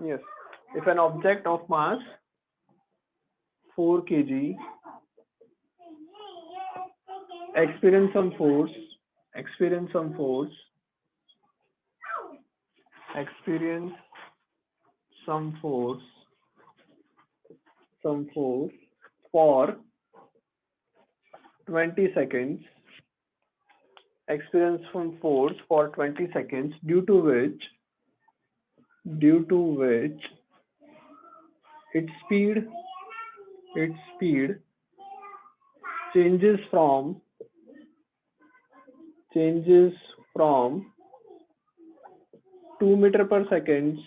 Yes. If an object of mass 4 kg experience some force for 20 seconds, experience some force for 20 seconds, due to which its speed changes from 2 meter per second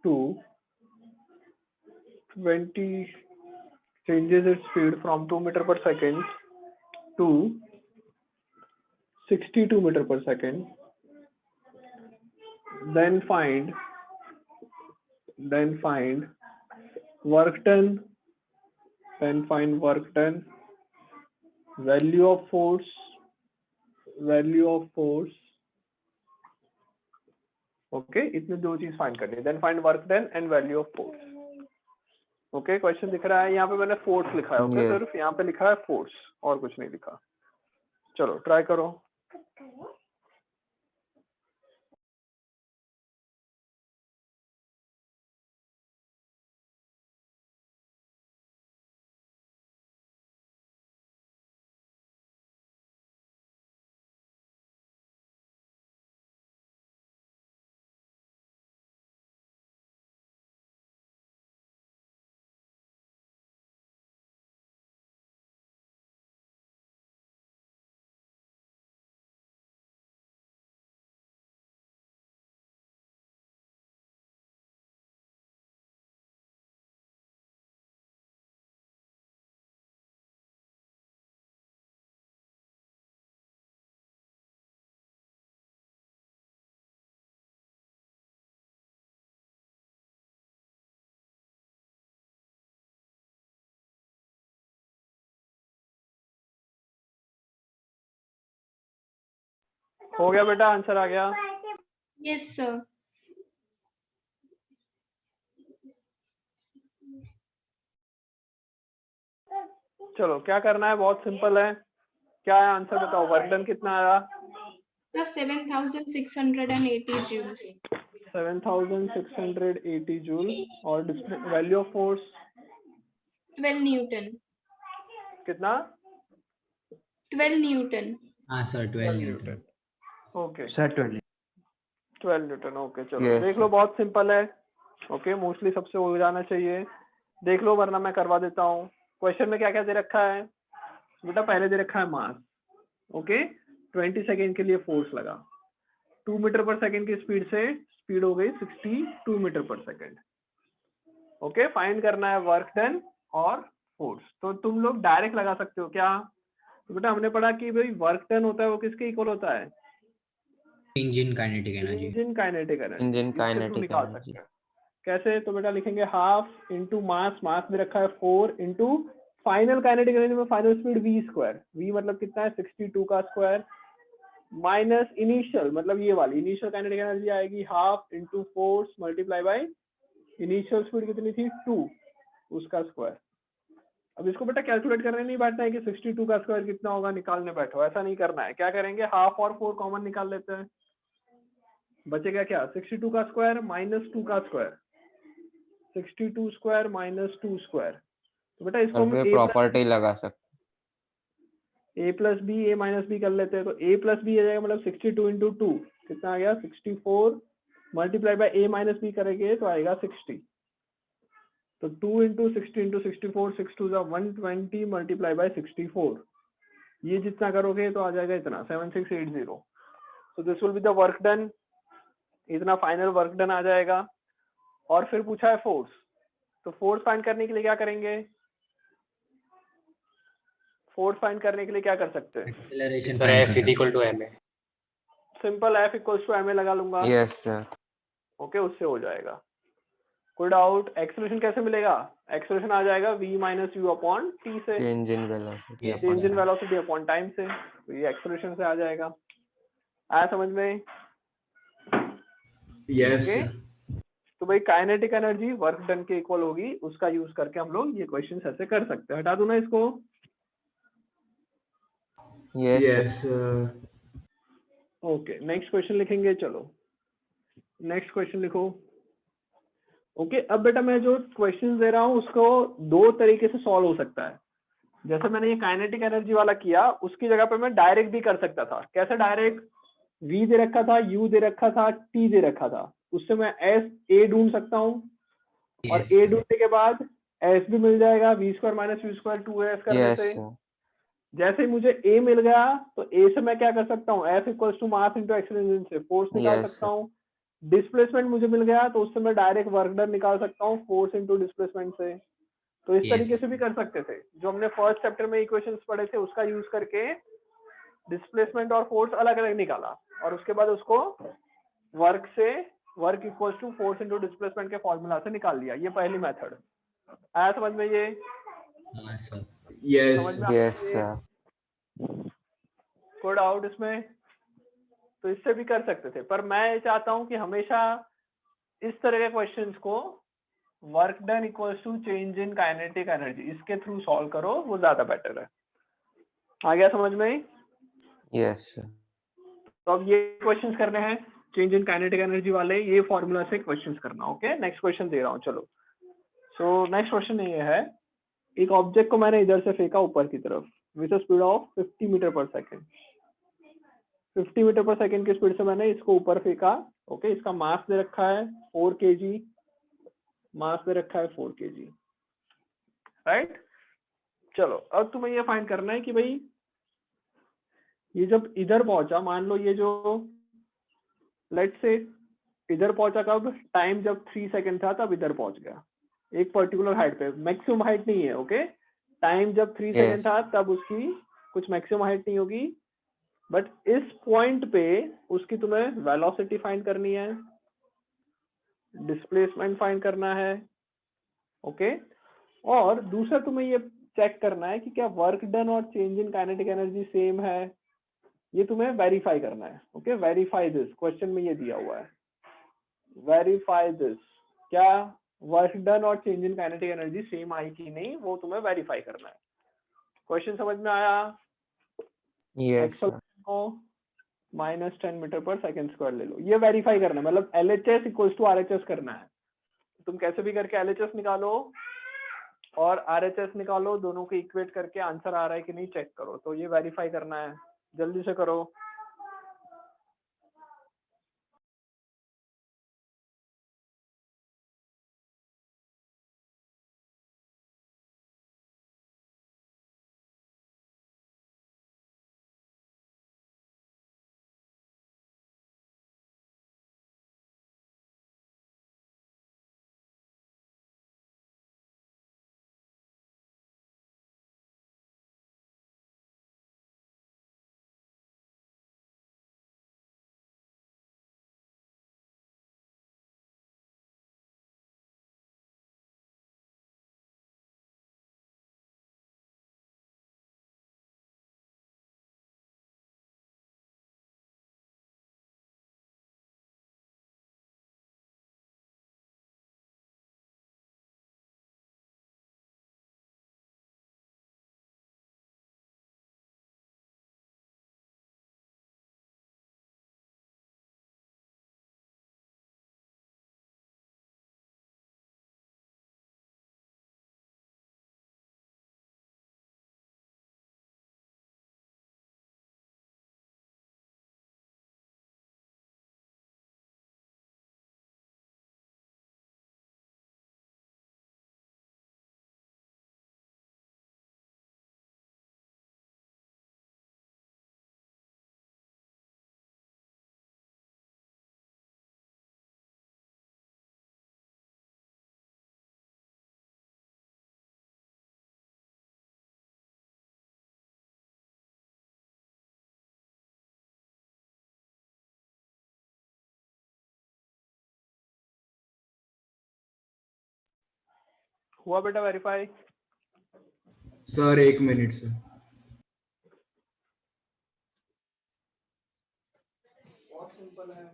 to 20 changes its speed from 2 meter per second to 62 meter per second. Then find work done. Value of force. Okay, इसमें दो चीज find करनी है. Then find work done and value of force. Okay, question दिख रहा है यहाँ पे, मैंने फोर्स लिखा है. ओके, सिर्फ यहाँ पे लिखा है फोर्स और कुछ नहीं लिखा. चलो ट्राई करो. हो गया बेटा, आंसर आ गया. Yes sir. चलो क्या करना है, बहुत सिंपल है. क्या है आंसर बताओ. वर्क डन कितना आया? 7680 joules. 7680 जूल. और वैल्यू ऑफ फोर्स 12 न्यूटन. कितना? 12 न्यूटन. हाँ sir 12 Newton. Okay sir 12 Newton. Okay चलो देख लो, बहुत सिंपल है. ओके, मोस्टली सबसे हो जाना चाहिए. देख लो वरना मैं करवा देता हूँ. क्वेश्चन में क्या क्या दे रखा है बेटा? पहले दे रखा है मास. ओके, 20 सेकेंड के लिए फोर्स लगा. 2 मीटर पर सेकेंड की स्पीड से स्पीड हो गई 62 metre per second. Okay, find करना है वर्क डन और फोर्स. तो तुम लोग डायरेक्ट लगा सकते हो क्या? तो बेटा हमने पढ़ा कि भाई वर्क डन होता है वो किसके इक्वल होता है? Engine kinetic energy. Engine kinetic energy निकाल सकते हैं. कैसे? तो बेटा लिखेंगे हाफ इंटू मास में रखा है 4 इंटू फाइनल काइनेटिक एनर्जी में final speed v square. v मतलब कितना है? 62 का स्क्वायर माइनस इनिशियल मतलब ये वाली इनिशियल काइनेटिक एनर्जी आएगी half into force multiply by initial speed कितनी थी 2 उसका स्क्वायर. अब इसको बेटा कैलकुलेट करने नहीं बैठना है कि 62 का स्क्वायर कितना होगा निकालने बैठो, ऐसा नहीं करना है. क्या करेंगे, हाफ और 4 कॉमन निकाल लेते हैं. बचेगा क्या? 62 का स्क्वायर माइनस 2 का स्क्वायर. 62 square minus 2 square. तो बेटा इसको हम प्रॉपर्टी लगा सकते a plus B A minus B कर लेते हैं. तो a प्लस बी आ जाएगा मतलब 62 इंटू 2 कितना आ गया? 64 multiply by a minus B करेंगे तो आएगा 60. तो 2 इंटू 60 इंटू 64 6 2 120 मल्टीप्लाई बाय 64. ये जितना करोगे तो आ जाएगा इतना 7680. तो this will be the work done. इतना फाइनल वर्क डन आ जाएगा. और फिर पूछा है फोर्स. तो फोर्स फाइंड करने के लिए क्या करेंगे? फोर्स फाइंड करने के लिए क्या कर सकते हैं? Acceleration sir F equal to ma. Simple F equal to ma लगा लूंगा. Yes sir. ओके, उससे हो जाएगा. कोई डाउट? एक्सेलरेशन कैसे मिलेगा? एक्सेलरेशन आ जाएगा v minus u upon t से. Change in velocity upon time से. तो ये एक्सेलरेशन से आ जाएगा. आया समझ में? यस. तो भाई काइनेटिक एनर्जी वर्क डन के इक्वल होगी, उसका यूज करके हम लोग ये क्वेश्चन ऐसे कर सकते हैं। हटा दूं ना इसको? Yes. ओके, नेक्स्ट क्वेश्चन लिखेंगे। चलो नेक्स्ट क्वेश्चन लिखो। ओके, अब बेटा मैं जो क्वेश्चन दे रहा हूँ उसको दो तरीके से सॉल्व हो सकता है। जैसे मैंने ये काइनेटिक एनर्जी वाला किया, उसकी जगह पे मैं डायरेक्ट भी कर सकता था। कैसे डायरेक्ट? v दे रखा था, u दे रखा था, t दे रखा था, उससे मैं s a ढूंढ सकता हूँ और Yes. a ढूंढने के बाद s भी मिल जाएगा, v square minus v square 2as करने से। जैसे ही मुझे a मिल गया तो a से मैं क्या कर सकता हूँ, F equals to mass into acceleration से फोर्स निकाल सकता हूँ। डिस्प्लेसमेंट मुझे मिल गया तो उससे मैं डायरेक्ट वर्क डन निकाल सकता हूँ फोर्स इंटू डिस्प्लेसमेंट से। तो इस तरीके Yes. से भी कर सकते थे। जो हमने फर्स्ट चैप्टर में इक्वेशंस पढ़े थे उसका यूज करके डिस्प्लेसमेंट और फोर्स अलग अलग निकाला और उसके बाद उसको वर्क से work equals to force into displacement के फॉर्मूला से निकाल लिया। ये पहली मेथड आया समझ में? ये Sir. Yes. समझ में? यस। कोई डाउट इसमें? तो इससे भी कर सकते थे, पर मैं चाहता हूं कि हमेशा इस तरह के क्वेश्चंस को work done equals to change in kinetic energy इसके थ्रू सॉल्व करो, वो ज्यादा बेटर है। आ गया समझ में? यस। तो अब ये क्वेश्चंस करने हैं चेंज इन काइनेटिक एनर्जी वाले, ये फॉर्मूला से क्वेश्चंस करना। ओके, नेक्स्ट क्वेश्चन दे रहा हूँ। चलो, सो नेक्स्ट क्वेश्चन ये है, एक ऑब्जेक्ट को मैंने इधर से फेंका ऊपर की तरफ with a speed of 50 meter per second. 50 meter per second की स्पीड से मैंने इसको ऊपर फेंका। ओके, इसका मास दे रखा है 4 kg, मास दे रखा है 4 kg, राइट। चलो अब तुम्हें ये फाइंड करना है कि भाई ये जब इधर पहुंचा, मान लो ये जो लेट्स से इधर पहुंचा कब, टाइम जब 3 सेकंड था तब इधर पहुंच गया एक पर्टिकुलर हाइट पे, मैक्सिमम हाइट नहीं है। ओके, टाइम जब 3 सेकंड था तब उसकी कुछ मैक्सिमम हाइट नहीं होगी, बट इस पॉइंट पे उसकी तुम्हें वेलोसिटी फाइंड करनी है, डिस्प्लेसमेंट फाइंड करना है। ओके, और दूसरा तुम्हें ये चेक करना है कि क्या वर्क डन और change in kinetic energy same है, ये तुम्हें वेरीफाई करना है। ओके, वेरीफाई दिस, क्वेश्चन में ये दिया हुआ है वेरीफाई दिस, क्या वर्क डन और change in kinetic energy same आई कि नहीं, वो तुम्हें वेरीफाई करना है। क्वेश्चन समझ में आया? यस। को -10 मीटर पर सेकंड स्क्वायर ले लो, ये वेरीफाई करना है, मतलब LHS इक्वल्स टू RHS करना है। तुम कैसे भी करके LHS निकालो और RHS निकालो, दोनों को इक्वेट करके आंसर आ रहा है कि नहीं चेक करो। तो ये वेरीफाई करना है, जल्दी से करो। हुआ बेटा वेरीफाई? Sir 1 minute sir. बहुत सिंपल है।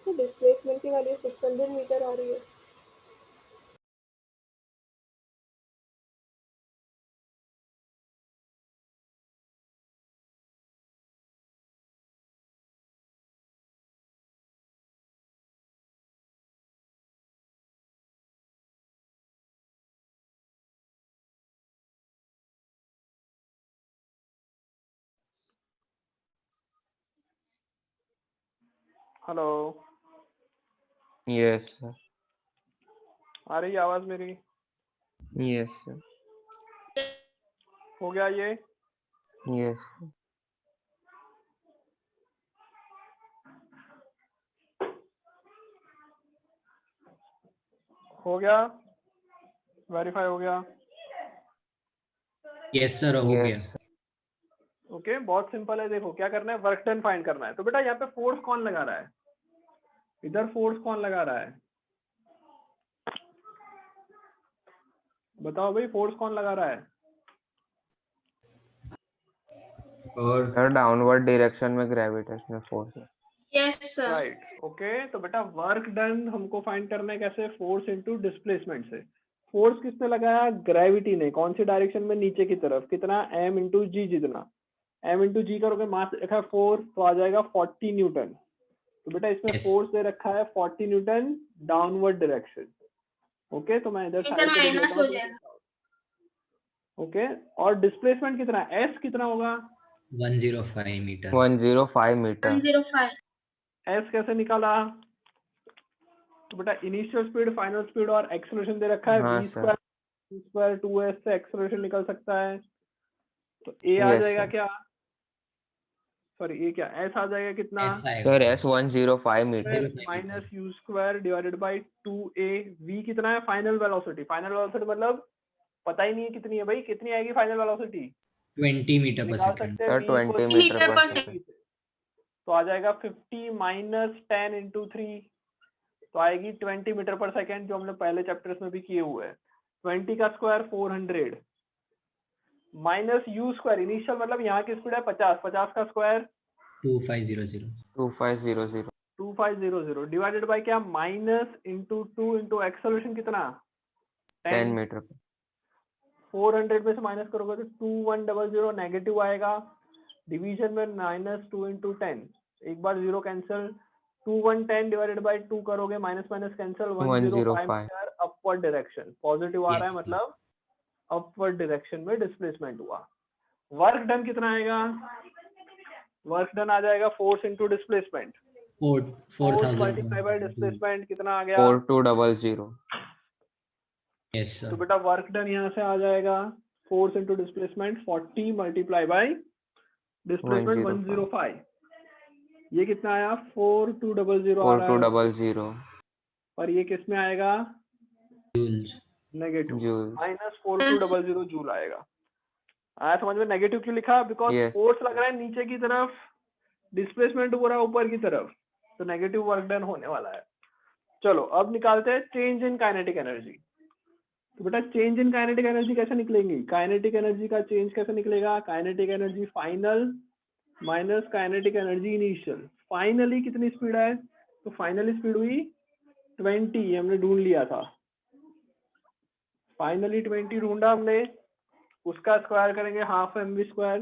तो डिस्प्लेसमेंट की वैल्यू 600 मीटर आ रही है। Hello, Yes, sir. आ रही है आवाज मेरी? Yes, sir. हो गया ये? Yes, sir. हो गया? वेरीफाई हो गया? यस सर, हो गया। Yes, sir. ओके, बहुत सिंपल है। देखो क्या करना है, वर्क डन फाइंड करना है। तो बेटा यहाँ पे फोर्स कौन लगा रहा है? इधर फोर्स कौन लगा रहा है? बताओ भाई, फोर्स कौन लगा रहा है? और Sir, downward direction में gravitational force है। Yes, sir. Right, okay. तो बेटा वर्क डन हमको फाइंड करना है कैसे? फोर्स इनटू डिस्प्लेसमेंट से। फोर्स किसने लगाया? ग्रेविटी ने। कौन सी डायरेक्शन में? नीचे की तरफ। कितना? m इंटू जी। जितना m इंटू जी करोगे, मास रखा है 4, तो आ जाएगा 40 न्यूटन। तो बेटा इसमें Yes. फोर्स दे रखा है 40 न्यूटन डाउनवर्ड डायरेक्शन। ओके, तो मैं इधर Yes, साइड sir, पे लिख minus लेता हूँ। हो जाएगा। ओके, और डिस्प्लेसमेंट कितना? s कितना होगा? 105 मीटर। 105 मीटर। 105. s कैसे निकाला? तो बेटा इनिशियल स्पीड, फाइनल स्पीड और एक्सेलरेशन दे रखा है। हाँ, v sir. स्क्वायर 2s से एक्सेलरेशन निकल सकता है। तो a आ Yes, जाएगा sir. क्या? सॉरी, a क्या? s आ जाएगा कितना? एस आएगा Sir, S 105 meter. 105 minus u square divided by 2a। v कितना है? Final velocity. फाइनल वेलोसिटी मतलब पता ही नहीं है कितनी है भाई। कितनी आएगी फाइनल वेलोसिटी? 20 मीटर पर निकाल सेकंड। सकते हैं Sir, v 20 equal meter meter per per second. तो आ जाएगा 50 माइनस 10 इंटू 3, तो आएगी 20 मीटर पर सेकेंड, जो हमने पहले चैप्टर्स में भी किए हुए हैं। 20 का square 400 minus you square. Initial मतलब यहाँ की स्पीड है 50, 50 का स्क्वायर 2500। 2500। 2500 डिवाइडेड बाय क्या? माइनस इंटू 2 इंटू एक्सेलरेशन कितना? 10 मीटर पर। 400 में से माइनस करोगे तो 2100 नेगेटिव आएगा। डिवीजन में -2 इंटू 10, एक बार जीरो कैंसिल। 2110 डिवाइडेड बाय 2 करोगे, minus minus cancel. 105 metre upward direction. Positive आ रहा है, Yes, मतलब अपवर्ड डायरेक्शन में डिस्प्लेसमेंट हुआ। वर्क डन कितना आएगा? वर्क डन आ जाएगा force into displacement. Force 4000। Multiply by displacement कितना आ गया? 4200। यस तो सर। बेटा वर्क डन यहाँ से आ जाएगा force into displacement 40 multiply by displacement 105। ये कितना आया? 4200 आ रहा है। 4200 और ये किस में आएगा? Joules. Negative. Joule. Minus 4200 joule आएगा। आया समझ में? नेगेटिव क्यों लिखा? Because Yes. फोर्स लग रहा है नीचे की तरफ, डिस्प्लेसमेंट हो रहा है ऊपर की तरफ, तो नेगेटिव वर्क डन होने वाला है। चलो अब निकालते हैं चेंज इन काइनेटिक एनर्जी। तो बेटा चेंज इन काइनेटिक एनर्जी कैसे निकलेंगी? काइनेटिक एनर्जी का चेंज कैसे निकलेगा? Kinetic energy final minus kinetic energy initial. Finally कितनी स्पीड है? तो फाइनली स्पीड हुई 20, हमने ढूंढ लिया था। फाइनली 20 ढूंढा हमने, उसका स्क्वायर करेंगे हाफ mv स्क्वायर,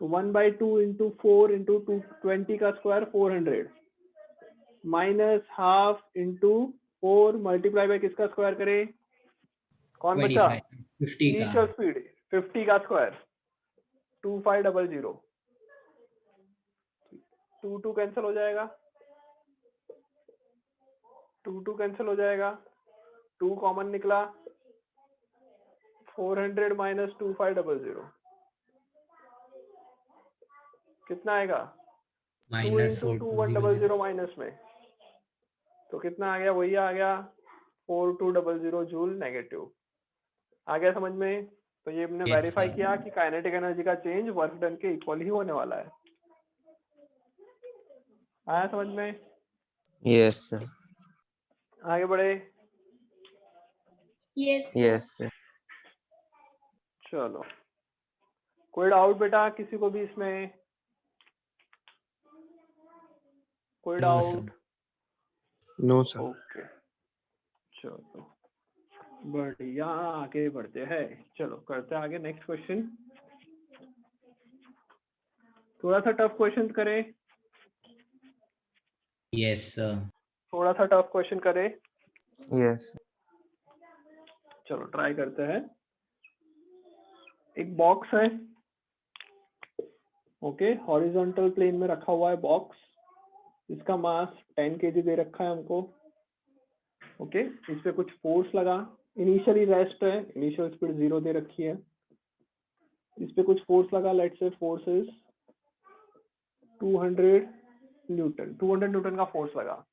तो 1/2 इंटू 4 इंटू 20 का square 400 minus half into 4 multiply by किसका स्क्वायर करें? कौन बचा? 50 का। इनिशियल स्पीड 50 का स्क्वायर 2500। 2 कैंसिल हो जाएगा, 2 कैंसिल हो जाएगा, 2 कॉमन निकला। 400 माइनस 2500 कितना आएगा? 2 माइनस इंटू 2100 माइनस में, तो कितना आ गया? वही आ गया 4200 जूल नेगेटिव। आ गया समझ में? तो ये हमने Yes, वेरीफाई sir. किया कि काइनेटिक एनर्जी का चेंज वर्क डन के इक्वल ही होने वाला है। आया समझ में? Yes, sir. आगे बढ़े। Yes, sir. Yes, sir. चलो, कोई डाउट बेटा किसी को भी इसमें? कोई No, sir. Doubt? No sir. Okay चलो बढ़िया, आगे बढ़ते हैं। चलो करते हैं आगे, नेक्स्ट क्वेश्चन। थोड़ा सा टफ क्वेश्चन करें, यस सर। थोड़ा सा टफ क्वेश्चन करें। यस चलो ट्राई करते हैं। एक बॉक्स है, ओके, हॉरिजॉन्टल प्लेन में रखा हुआ है बॉक्स। इसका मास 10 kg दे रखा है हमको, ओके। इस पे कुछ फोर्स लगा, इनिशियली रेस्ट है, इनिशियल स्पीड 0 दे रखी है। इस पे कुछ फोर्स लगा, let's say force is 200 Newton. 200 Newton का फोर्स लगा,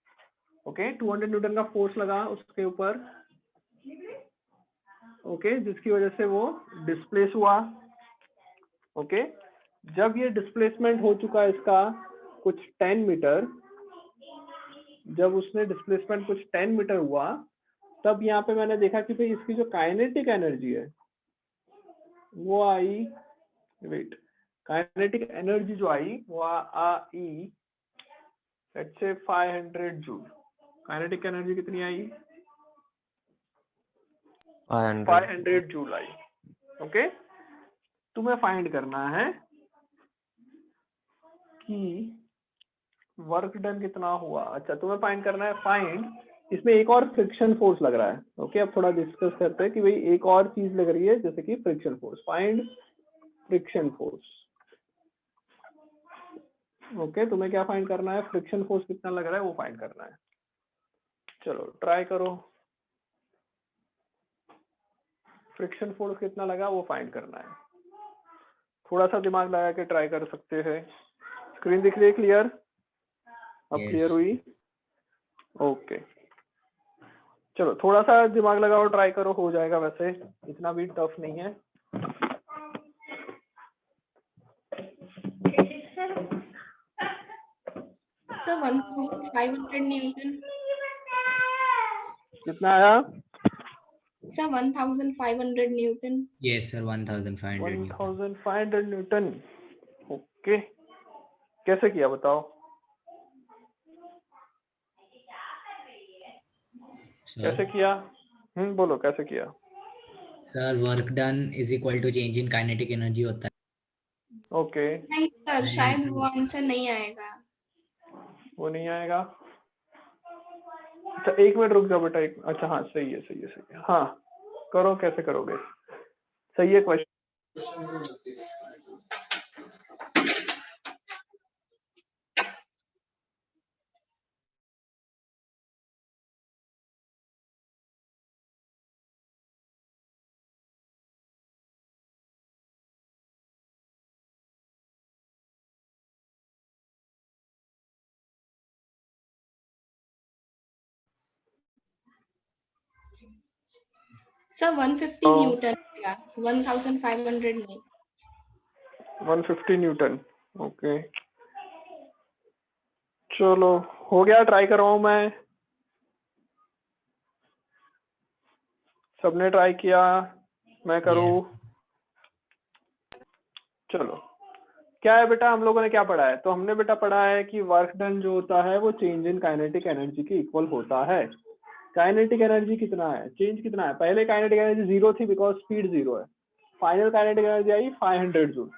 ओके। 200 न्यूटन का फोर्स लगा उसके ऊपर, ओके, जिसकी वजह से वो डिस्प्लेस हुआ, ओके। जब ये डिस्प्लेसमेंट हो चुका है इसका कुछ 10 मीटर, जब उसने डिस्प्लेसमेंट कुछ 10 मीटर हुआ, तब यहाँ पे मैंने देखा कि भाई इसकी जो काइनेटिक एनर्जी है वो आई, वेट, काइनेटिक एनर्जी जो आई वो I let's say 500 joule. Kinetic energy कितनी आई? 500 जूल आई, ओके। तुम्हें फाइंड करना है कि वर्क डन कितना हुआ। अच्छा, तुम्हें फाइंड करना है, फाइंड, इसमें एक और फ्रिक्शन फोर्स लग रहा है, ओके। अब थोड़ा डिस्कस करते हैं कि भाई एक और चीज लग रही है जैसे कि friction force. Find friction force, okay. तुम्हें क्या फाइंड करना है? फ्रिक्शन फोर्स कितना लग रहा है वो फाइंड करना है। चलो ट्राई करो, फ्रिक्शन फोर्स कितना लगा वो फाइंड करना है। थोड़ा सा दिमाग लगा के ट्राई कर सकते हैं। स्क्रीन दिख रही है क्लियर? अब Yes. क्लियर हुई? ओके चलो थोड़ा सा दिमाग लगाओ, ट्राई करो, हो जाएगा, वैसे इतना भी टफ नहीं है। Sir 1500 newton. कितना आया? Sir 1500 newton. Yes sir 1500 newton. 1500 newton, okay. कैसे किया बताओ? कैसे किया? बोलो कैसे किया? Sir work done is equal to change in kinetic energy होता है। ओके, नहीं सर, शायद वो आंसर नहीं आएगा। वो नहीं आएगा। अच्छा एक मिनट रुक जाओ बेटा, एक, अच्छा हाँ सही है, सही है, सही है। हाँ करो, कैसे करोगे? सही है क्वेश्चन। सर 150 न्यूटन आएगा, 1500 नहीं। 150 न्यूटन, ओके। चलो हो गया, ट्राई कर रहा हूं मैं। सबने ट्राई किया, मैं करूं? Yes. चलो क्या है बेटा, हम लोगों ने क्या पढ़ा है? तो हमने बेटा पढ़ा है कि वर्क डन जो होता है वो चेंज इन काइनेटिक एनर्जी के इक्वल होता है। काइनेटिक एनर्जी कितना है, चेंज कितना है? पहले काइनेटिक एनर्जी 0 थी बिकॉज स्पीड 0 है। फाइनल काइनेटिक एनर्जी आई 500 जूल,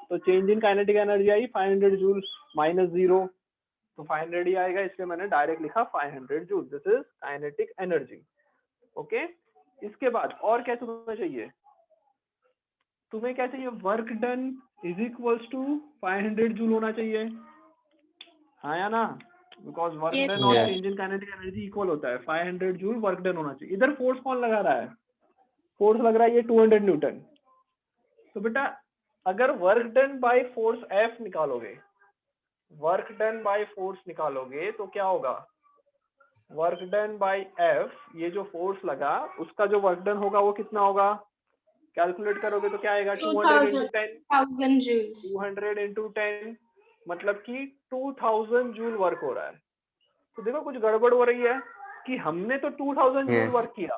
तो change in kinetic energy I 500 joule minus 0, तो 500 ही आएगा, इसलिए मैंने डायरेक्ट लिखा 500 joule. This is kinetic energy, okay. इसके बाद और क्या तुम्हें चाहिए? तुम्हें क्या चाहिए? Work done is equals to 500 joule होना चाहिए, हाँ या ना? बिकॉज वर्क Yes, डन और sir. Change in kinetic energy equal होता है। 500 जूल वर्क डन होना चाहिए। इधर फोर्स कौन लगा रहा है? फोर्स लग रहा है ये 200 न्यूटन। तो बेटा अगर work done by force F निकालोगे, वर्क डन बाय फोर्स निकालोगे तो क्या होगा? वर्क डन बाय एफ, ये जो फोर्स लगा उसका जो वर्क डन होगा वो कितना होगा? कैलकुलेट करोगे तो क्या आएगा? 200 into 10, 1000 joules। 200 into 10 मतलब कि 2000 जूल वर्क हो रहा है। तो देखो कुछ गड़बड़ हो रही है कि हमने तो 2000 जूल Yes. वर्क किया,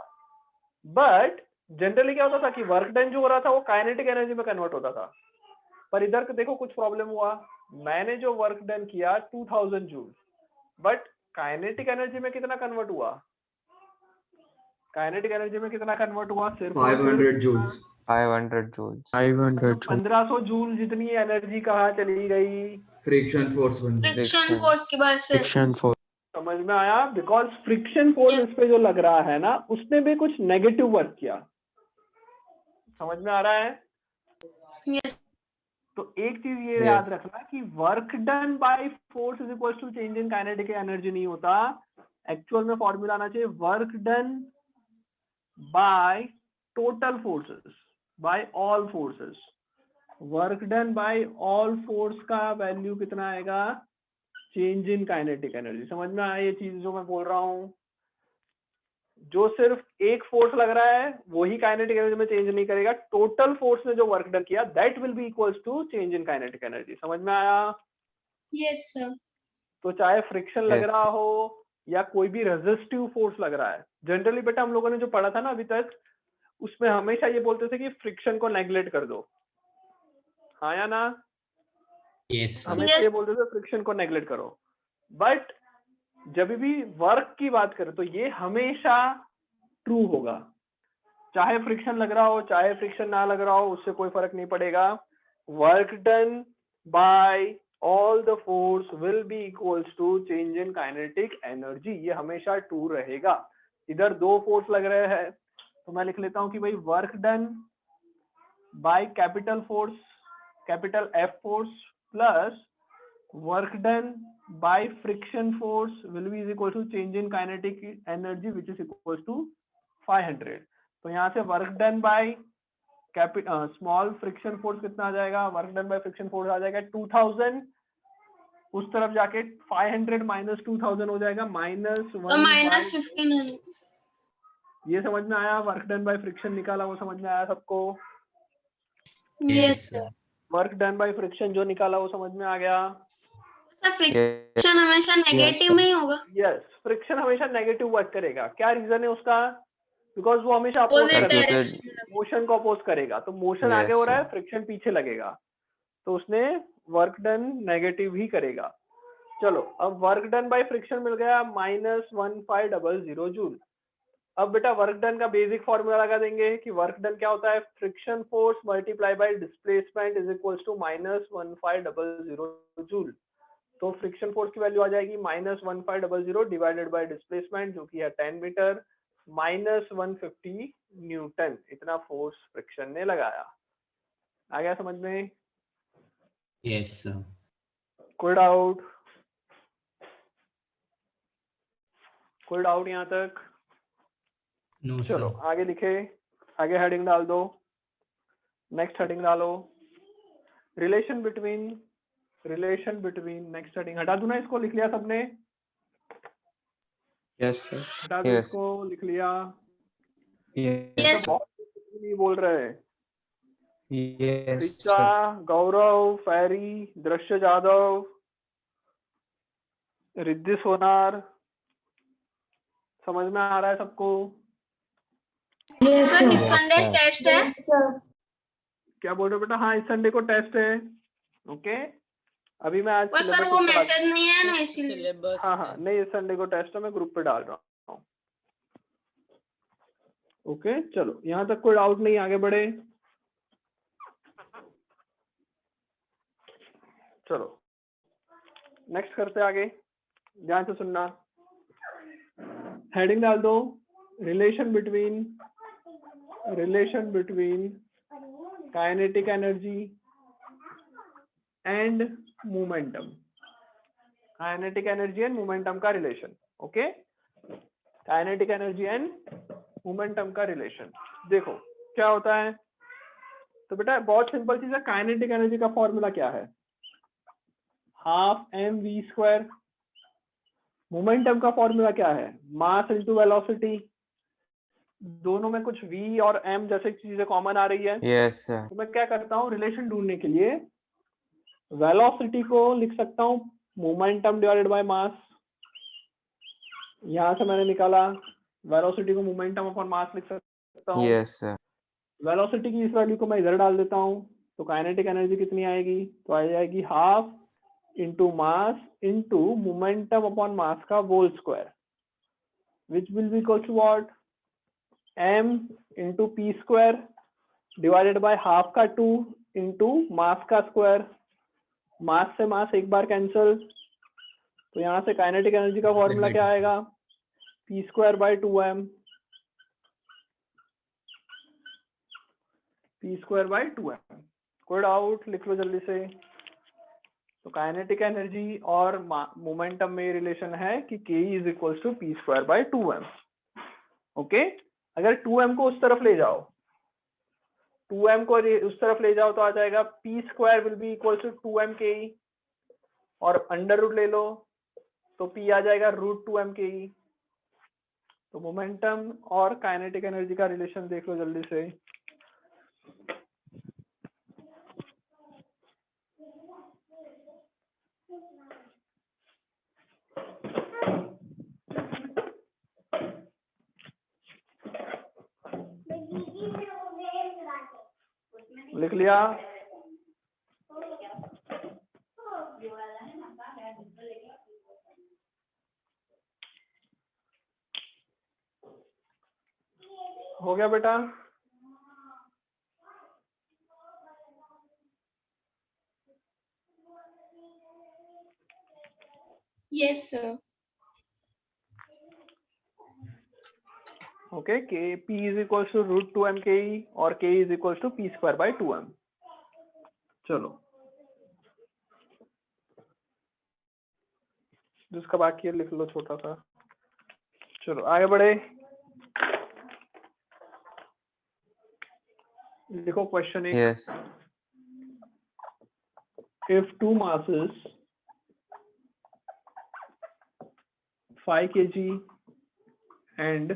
बट जनरली क्या होता था कि वर्क डन जो हो रहा था वो काइनेटिक एनर्जी में कन्वर्ट होता था। पर इधर देखो कुछ प्रॉब्लम हुआ, मैंने जो वर्क डन किया 2000 जूल, बट काइनेटिक एनर्जी में कितना कन्वर्ट हुआ? काइनेटिक एनर्जी में कितना कन्वर्ट हुआ? सिर्फ 500 joules. 500 joules. 500 joules. 1500 जूल जितनी एनर्जी कहाँ चली गई? Friction force बन गई. फ्रिक्शन फोर्स की वजह से Friction force. समझ में आया? बिकॉज फ्रिक्शन फोर्स इस पे जो लग रहा है ना, उसने भी कुछ नेगेटिव वर्क किया। समझ में आ रहा है? Yes. तो एक चीज ये Yes. याद रखना कि work done by force is equal to change in kinetic energy नहीं होता। एक्चुअल में फॉर्मूला आना चाहिए work done by total forces, by all forces. Work done by all force का वैल्यू कितना आएगा? Change in kinetic energy. समझ में आया ये चीज जो मैं बोल रहा हूँ? जो सिर्फ एक फोर्स लग रहा है वही काइनेटिक एनर्जी में चेंज नहीं करेगा। टोटल फोर्स ने जो वर्क डन किया that will be equals to change in kinetic energy. समझ में आया? Yes sir. तो चाहे फ्रिक्शन लग Yes. रहा हो या कोई भी रेजिस्टिव फोर्स लग रहा है, जनरली बेटा हम लोगों ने जो पढ़ा था ना अभी तक, उसमें हमेशा ये बोलते थे कि फ्रिक्शन को नेग्लेक्ट कर दो। हाँ या ना? Yes sir. हमेशा Yes. ये बोलते थे फ्रिक्शन को नेग्लेक्ट करो। बट जब भी वर्क की बात करें तो ये हमेशा ट्रू होगा। चाहे फ्रिक्शन लग रहा हो चाहे फ्रिक्शन ना लग रहा हो, उससे कोई फर्क नहीं पड़ेगा। Work done by all the force will be equals to change in kinetic energy. ये हमेशा ट्रू रहेगा। इधर दो फोर्स लग रहे हैं तो मैं लिख लेता हूं कि भाई work done by capital force, capital F force plus work done by friction force will be is equal to change in kinetic energy which is equals to 500। तो यहाँ से work done by small friction force कितना आ जाएगा? work done by friction force आ जाएगा 2000। उस तरफ जाके 500 minus 2000 हो जाएगा माइनस तो माइनस 1500। ये समझ में आया? वर्क डन बाय फ्रिक्शन निकाला वो समझ में आया सबको? Yes sir. Work done by friction जो निकाला वो समझ में आ गया? सर फ्रिक्शन हमेशा नेगेटिव में ही होगा। यस, फ्रिक्शन हमेशा नेगेटिव वर्क करेगा। क्या रीजन है उसका? बिकॉज वो हमेशा अपोज Opposite करेगा, direction। मोशन को अपोज करेगा। तो मोशन Yes, आगे हो रहा है, sir. फ्रिक्शन पीछे लगेगा, तो उसने वर्क डन नेगेटिव ही करेगा। चलो अब वर्क डन बाय फ्रिक्शन मिल गया -1500 जूल। अब बेटा वर्क डन का बेसिक फॉर्मूला लगा देंगे कि वर्क डन क्या होता है? Friction force multiply by displacement is equals to -1500 joule. तो फ्रिक्शन फोर्स की वैल्यू आ जाएगी -1500 डिवाइडेड बाय डिस्प्लेसमेंट जो कि है 10 मीटर -150 न्यूटन। इतना फोर्स फ्रिक्शन ने लगाया। आ गया समझ में? Yes sir. कोई डाउट? कोई डाउट यहाँ तक? नो चलो सर। आगे लिखे, आगे हेडिंग डाल दो। नेक्स्ट हेडिंग डालो, रिलेशन बिटवीन नेक्स्ट हेडिंग हटा दूं ना इसको? लिख लिया सबने? Yes, sir. हटा दो Yes. इसको, लिख लिया? Yes, sir. बहुत नहीं बोल रहे। Yes, Richa, sir. गौरव, फैरी, दृश्य जादव, रिद्धि सोनार, समझ में आ रहा है सबको? सर इस Yes, संडे sir. टेस्ट है। क्या बोल रहे हो बेटा? हाँ इस संडे को टेस्ट है। ओके अभी मैं आज पर सर syllabus वो को पढ़ा- मैसेज नहीं है ना इसीलिए। हाँ नहीं इस संडे को टेस्ट है, मैं ग्रुप पे डाल रहा हूँ। ओके चलो यहाँ तक कोई डाउट नहीं, आगे बढ़े। चलो नेक्स्ट करते आगे, ध्यान से सुनना। हेडिंग डाल दो, relation between kinetic energy and momentum. Kinetic energy and momentum का relation. Okay kinetic energy and momentum का रिलेशन देखो क्या होता है। तो बेटा बहुत सिंपल चीज है, काइनेटिक एनर्जी का फॉर्मूला क्या है? 12mv²। मोमेंटम का फॉर्मूला क्या है? Mass into velocity. दोनों में कुछ v और m जैसे चीजें कॉमन आ रही है। Yes, sir. तो मैं क्या करता हूँ, रिलेशन ढूंढने के लिए वेलोसिटी को लिख सकता हूँ मोमेंटम डिवाइडेड बाय मास। यहां से मैंने निकाला वेलोसिटी को मोमेंटम अपॉन मास लिख सकता हूँ। Yes, sir. वेलोसिटी की इस वैल्यू को मैं इधर डाल देता हूँ, तो काइनेटिक एनर्जी कितनी आएगी? तो आ जाएगी 12 into mass into momentum upon mass का whole square, which will be equal to what? m into p square divided by half का 2 into mass का square. मास से मास एक बार कैंसिल, तो यहाँ से काइनेटिक एनर्जी का फॉर्मूला क्या आएगा? p square by 2m, p square by 2m. कोई डाउट? लिख लो जल्दी से. तो काइनेटिक एनर्जी और मोमेंटम में रिलेशन है कि k is equal to p square by 2m. Okay, अगर 2m को उस तरफ ले जाओ, 2m को उस तरफ ले जाओ तो आ जाएगा p square will be equal to 2m ke, और अंडर रूट ले लो तो p आ जाएगा रूट 2m ke. तो मोमेंटम और काइनेटिक एनर्जी का रिलेशन देख लो जल्दी से. लिख लिया? हो गया बेटा? Yes, sir. Okay, k p is equal to root 2m ke और k is equal to p square by 2m. चलो, जिसका बाकी है लिख लो छोटा सा. चलो आगे बढ़े. लिखो क्वेश्चन एक. Yes. If two masses 5 kg and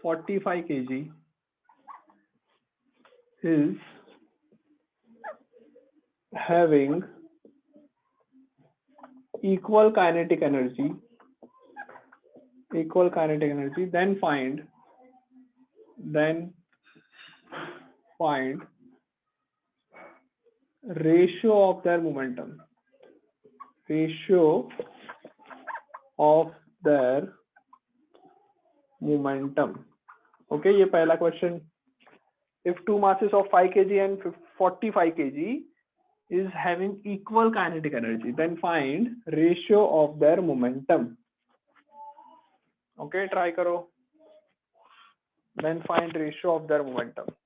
45 kg is having equal kinetic energy, then find ratio of their momentum. Okay, ये पहला question. If two masses of 5 kg and 45 kg is having equal kinetic energy, then find ratio of their momentum. Okay, try करो. Then find ratio of their momentum.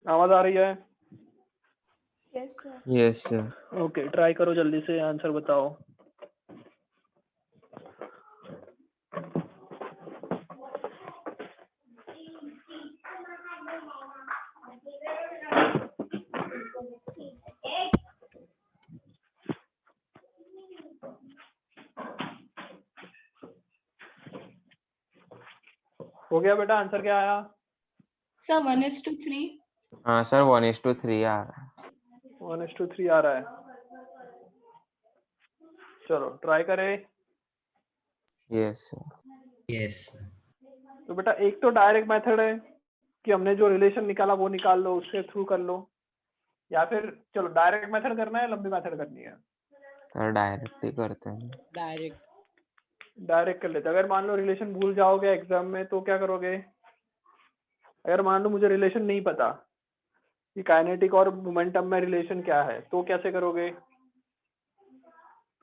आवाज आ रही है? Yes, sir. Yes, sir. Okay, try करो जल्दी से, answer बताओ. हो गया बेटा? आंसर क्या आया? Sir, 1:3. हाँ सर, 1:3 आ रहा है. 1:3 आ रहा है. चलो ट्राई करें. Yes, sir. Yes. तो बेटा एक तो डायरेक्ट मेथड है कि हमने जो रिलेशन निकाला वो निकाल लो, उसके थ्रू कर लो, या फिर चलो डायरेक्ट मेथड करना है, लंबी मेथड करनी है? सर डायरेक्ट ही करते हैं. डायरेक्ट कर लेते. अगर मान लो रिलेशन भूल जाओगे एग्जाम में तो क्या करोगे? अगर मान लो मुझे रिलेशन नहीं पता कि काइनेटिक और मोमेंटम में रिलेशन क्या है, तो कैसे करोगे?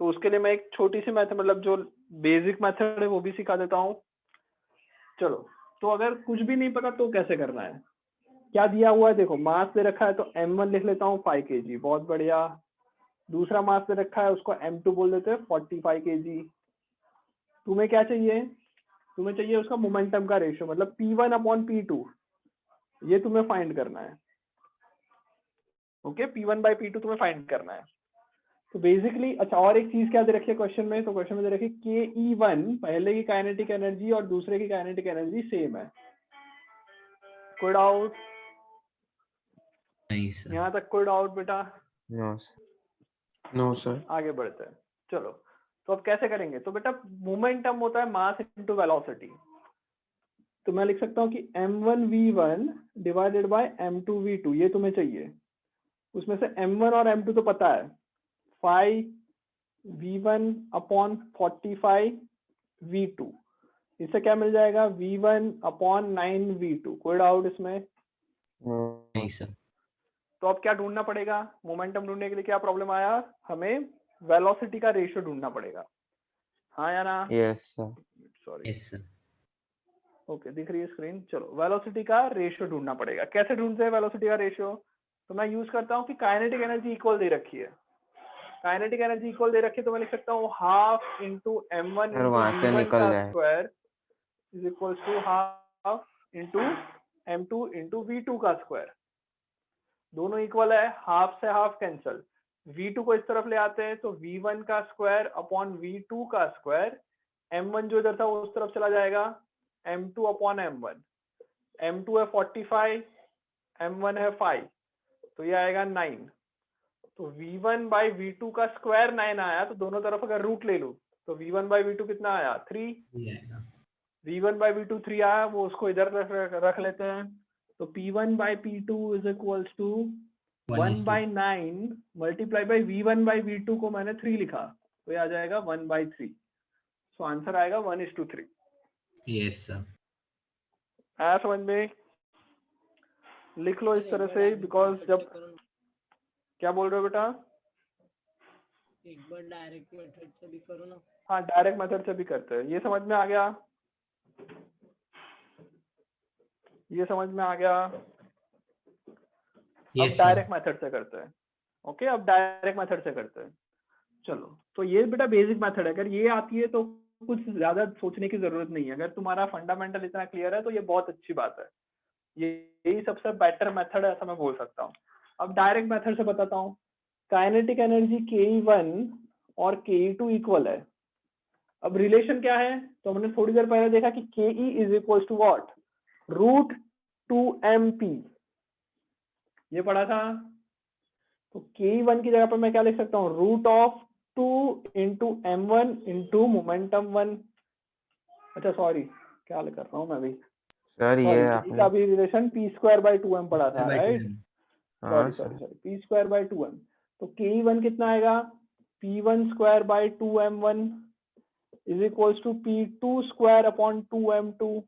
तो उसके लिए मैं एक छोटी सी मेथड, मतलब जो बेसिक मेथड है वो भी सिखा देता हूँ. चलो, तो अगर कुछ भी नहीं पता तो कैसे करना है? क्या दिया हुआ है देखो, मास दे रखा है तो m1 लिख लेता हूँ 5 kg, बहुत बढ़िया. दूसरा मास दे रखा है उसको m2 बोल देते हैं 45 kg. तुम्हें क्या चाहिए? तुम्हें चाहिए उसका मोमेंटम का रेशियो, मतलब p1 अपॉन p2, ये तुम्हें फाइंड करना है. ओके, p1 बाई p2 तुम्हें फाइंड करना है. तो बेसिकली अच्छा, और एक चीज क्या दे रखी है क्वेश्चन में? तो क्वेश्चन में दे रखी है ke1, पहले की काइनेटिक एनर्जी और दूसरे की काइनेटिक एनर्जी सेम है. कोई डाउट? नहीं सर. यहाँ तक कोई डाउट बेटा? No, sir. No, sir. आगे बढ़ते हैं. चलो, तो अब कैसे करेंगे? तो बेटा मोमेंटम होता है मास इनटू वेलोसिटी। तो मैं लिख सकता हूँ कि m1v1 डिवाइडेड बाय m2v2, ये तुम्हें चाहिए। उसमें से m1 और m2 तो पता है, 5v1 अपॉन 45v2, इससे क्या मिल जाएगा? v1 upon 9v2। कोई डाउट इसमें? नहीं सर। तो अब क्या ढूंढना पड़ेगा? मोमेंटम ढूंढने के लिए क्या प्रॉब्लम आया? हमें वेलोसिटी का रेशियो ढूंढना पड़ेगा, हाँ या ना? Yes sir. Sorry, yes sir. Okay, दिख रही है स्क्रीन? चलो, वेलोसिटी का रेशियो ढूंढना पड़ेगा। कैसे ढूंढते हैं वेलोसिटी का रेशियो? तो मैं यूज करता हूँ कि काइनेटिक एनर्जी इक्वल दे रखी है, काइनेटिक एनर्जी इक्वल दे रखी है, तो मैं लिख सकता हूँ हाफ इंटू m1 सर वहां से इंटू निकल का जाए। Square is equal to half into m2 into v2 का स्क्वायर। दोनों इक्वल है, हाफ से हाफ कैंसल, v2 को इस तरफ ले आते हैं तो v1 का स्क्वायर अपॉन v2 का स्क्वायर, m1 जो इधर था वो उस तरफ चला जाएगा, m2 अपॉन m1, m2 है 45, m1 है 5, तो ये आएगा 9। तो v1 बाई v2 का स्क्वायर 9 आया, तो दोनों तरफ अगर रूट ले लूं तो v1 बाई v2 कितना आया? 3। ये आएगा। v1 बाई v2 3 आया, वो उसको इधर रख लेते हैं। तो p1 by p2 is equals to 1 by 9 multiply by v1 by v2 को मैंने 3 लिखा, तो ये आ जाएगा 1 बाई 3। सो आंसर आएगा 1:3। Yes sir. आया समझ में? लिख लो इस तरह से, बिकॉज जब, क्या बोल रहे हो बेटा? एक बार डायरेक्ट मेथड से भी करो ना। हाँ, डायरेक्ट मेथड से भी करते हैं। ये समझ में आ गया? ये समझ में आ गया? अब डायरेक्ट मेथड से करते हैं। ओके, अब डायरेक्ट मेथड से करते हैं। चलो, तो ये बेटा बेसिक मेथड है, अगर ये आती है तो कुछ ज्यादा सोचने की जरूरत नहीं है। अगर तुम्हारा फंडामेंटल इतना क्लियर है तो ये बहुत अच्छी बात है, यही सबसे बेटर मेथड है, ऐसा मैं बोल सकता हूँ। अब डायरेक्ट मेथड से बताता हूँ। काइनेटिक एनर्जी Ke1 और Ke2 इक्वल है। अब रिलेशन क्या है? तो हमने थोड़ी देर पहले देखा कि Ke is equal to what? √2mp, ये पढ़ा था। तो Ke1 की जगह पर मैं क्या लिख सकता हूँ? √2 इंटू m1 इंटू मोमेंटम 1। अच्छा सॉरी, क्या कर रहा हूँ मैं अभी? सर ये आपने का भी रिलेशन p²/2m पढ़ा था, राइट? हाँ सॉरी, सर। p²/2m। तो Ke1 कितना आएगा? p1²/2m1 is equals to p2² upon 2m2।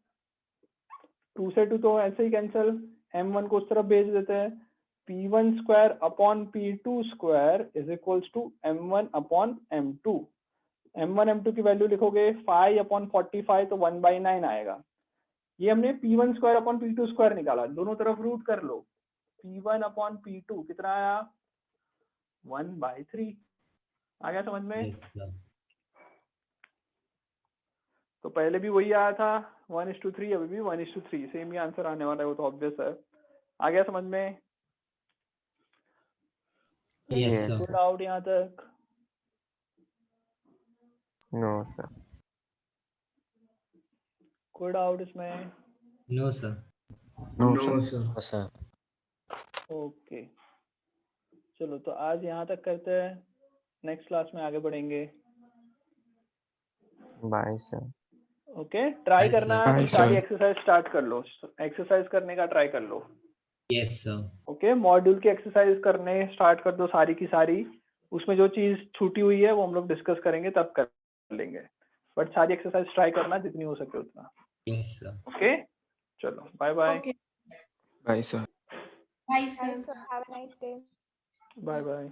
2 से 2 तो ऐसे ही कैंसिल, m1 को उस तरफ भेज देते हैं। p1² upon p2² is equals to m1 upon m2। m1 m2 की वैल्यू लिखोगे 5 अपॉन 45, तो 1/9 आएगा। ये हमने p1² अपॉन p2² निकाला, दोनों तरफ रूट कर लो। p1 अपॉन p2 कितना आया? 1/3। आ गया समझ में? तो पहले भी वही आया था 1:3, अभी भी 1:3, सेम ही आंसर आने वाला है, वो तो ऑब्वियस है। आ गया समझ में? Yes Yes. सर। डाउट यहाँ तक? No sir. कोई डाउट इसमें? No sir. No, No, sir. sir. Okay, चलो तो आज यहाँ तक करते हैं, नेक्स्ट क्लास में आगे बढ़ेंगे। Bye sir. Okay, try Bye, करना, sir. Bye, sorry sir. Exercise start कर लो, एक्सरसाइज करने का ट्राई कर लो। Yes sir. ओके, मॉड्यूल की एक्सरसाइज करने स्टार्ट कर दो सारी की सारी। उसमें जो चीज छूटी हुई है वो हम लोग डिस्कस करेंगे, तब कर लेंगे, बट सारी एक्सरसाइज ट्राई करना जितनी हो सके उतना। Yes sir. ओके, चलो bye bye. Okay. Bye, sir. Bye, sir. Bye, sir. Have a nice day. Bye bye.